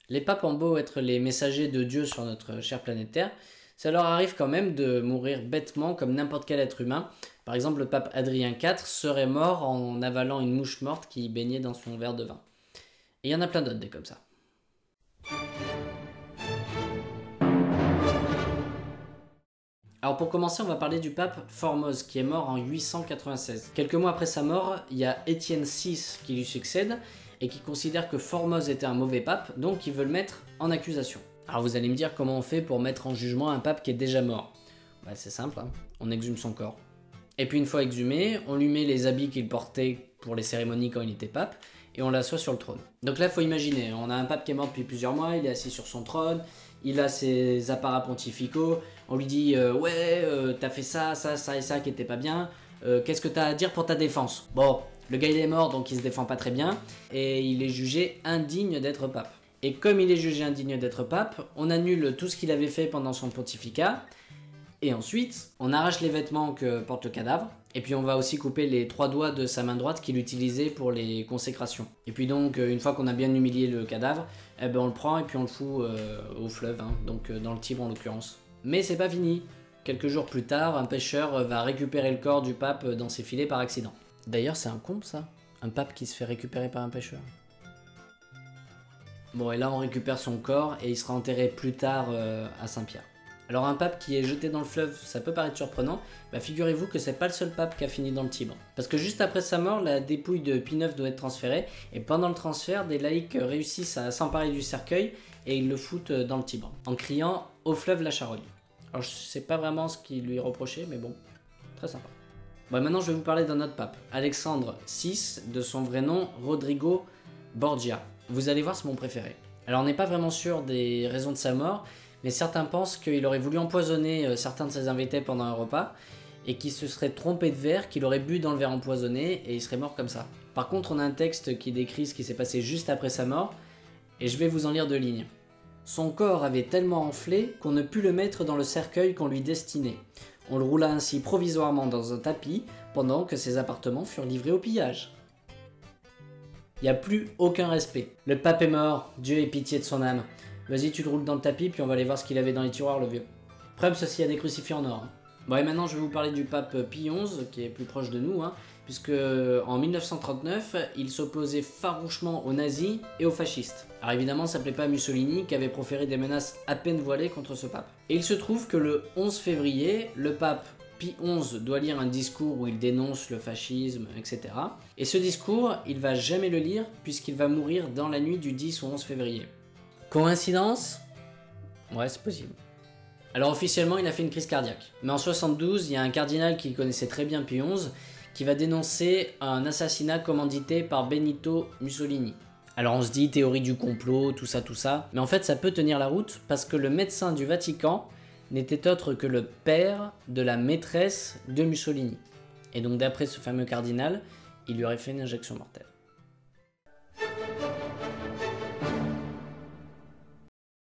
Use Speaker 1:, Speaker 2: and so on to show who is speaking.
Speaker 1: Les papes ont beau être les messagers de Dieu sur notre chère planète Terre, ça leur arrive quand même de mourir bêtement comme n'importe quel être humain. Par exemple, le pape Adrien IV serait mort en avalant une mouche morte qui baignait dans son verre de vin. Et il y en a plein d'autres des comme ça. Alors pour commencer, on va parler du pape Formose qui est mort en 896. Quelques mois après sa mort, il y a Étienne VI qui lui succède et qui considère que Formose était un mauvais pape, donc il veut le mettre en accusation. Alors vous allez me dire comment on fait pour mettre en jugement un pape qui est déjà mort. Bah, c'est simple, hein. On exhume son corps. Et puis une fois exhumé, on lui met les habits qu'il portait pour les cérémonies quand il était pape, et on l'assoit sur le trône. Donc là, il faut imaginer, on a un pape qui est mort depuis plusieurs mois, il est assis sur son trône, il a ses apparats pontificaux, on lui dit t'as fait ça et ça qui était pas bien, qu'est-ce que t'as à dire pour ta défense? Bon, le gars il est mort donc il se défend pas très bien, et il est jugé indigne d'être pape. Et comme il est jugé indigne d'être pape, on annule tout ce qu'il avait fait pendant son pontificat, et ensuite, on arrache les vêtements que porte le cadavre, et puis on va aussi couper les 3 doigts de sa main droite qu'il utilisait pour les consécrations. Et puis donc, une fois qu'on a bien humilié le cadavre, on le prend et puis on le fout au fleuve, hein, donc dans le Tibre en l'occurrence. Mais c'est pas fini. Quelques jours plus tard, un pêcheur va récupérer le corps du pape dans ses filets par accident. D'ailleurs, c'est un con ça, un pape qui se fait récupérer par un pêcheur. Bon, et là on récupère son corps et il sera enterré plus tard à Saint-Pierre. Alors un pape qui est jeté dans le fleuve, ça peut paraître surprenant, bah figurez-vous que c'est pas le seul pape qui a fini dans le Tibre. Parce que juste après sa mort, la dépouille de Pie IX doit être transférée, et pendant le transfert, des laïcs réussissent à s'emparer du cercueil, et ils le foutent dans le Tibre, en criant « Au fleuve la charogne ». Alors je sais pas vraiment ce qui lui est reproché, mais bon, très sympa. Bon, maintenant je vais vous parler d'un autre pape, Alexandre VI, de son vrai nom, Rodrigo Borgia. Vous allez voir, c'est mon préféré. Alors on n'est pas vraiment sûr des raisons de sa mort, mais certains pensent qu'il aurait voulu empoisonner certains de ses invités pendant un repas, et qu'il se serait trompé de verre, qu'il aurait bu dans le verre empoisonné, et il serait mort comme ça. Par contre, on a un texte qui décrit ce qui s'est passé juste après sa mort, et je vais vous en lire 2 lignes. Son corps avait tellement enflé qu'on ne put le mettre dans le cercueil qu'on lui destinait. On le roula ainsi provisoirement dans un tapis, pendant que ses appartements furent livrés au pillage. Y a plus aucun respect. Le pape est mort, Dieu ait pitié de son âme. Vas-y, tu le roules dans le tapis, puis on va aller voir ce qu'il avait dans les tiroirs, le vieux. Preuve, ceci a des crucifix en or. Hein. Bon, et maintenant, je vais vous parler du pape Pie XI, qui est plus proche de nous, hein, puisque en 1939, il s'opposait farouchement aux nazis et aux fascistes. Alors évidemment, ça plaît pas à Mussolini, qui avait proféré des menaces à peine voilées contre ce pape. Et il se trouve que le 11 février, le pape Pie XI doit lire un discours où il dénonce le fascisme, etc. Et ce discours, il va jamais le lire, puisqu'il va mourir dans la nuit du 10 au 11 février. Coïncidence? Ouais, c'est possible. Alors officiellement, il a fait une crise cardiaque. Mais en 72, il y a un cardinal qui connaissait très bien Pie XI qui va dénoncer un assassinat commandité par Benito Mussolini. Alors on se dit théorie du complot, tout ça, mais en fait ça peut tenir la route parce que le médecin du Vatican n'était autre que le père de la maîtresse de Mussolini. Et donc d'après ce fameux cardinal, il lui aurait fait une injection mortelle.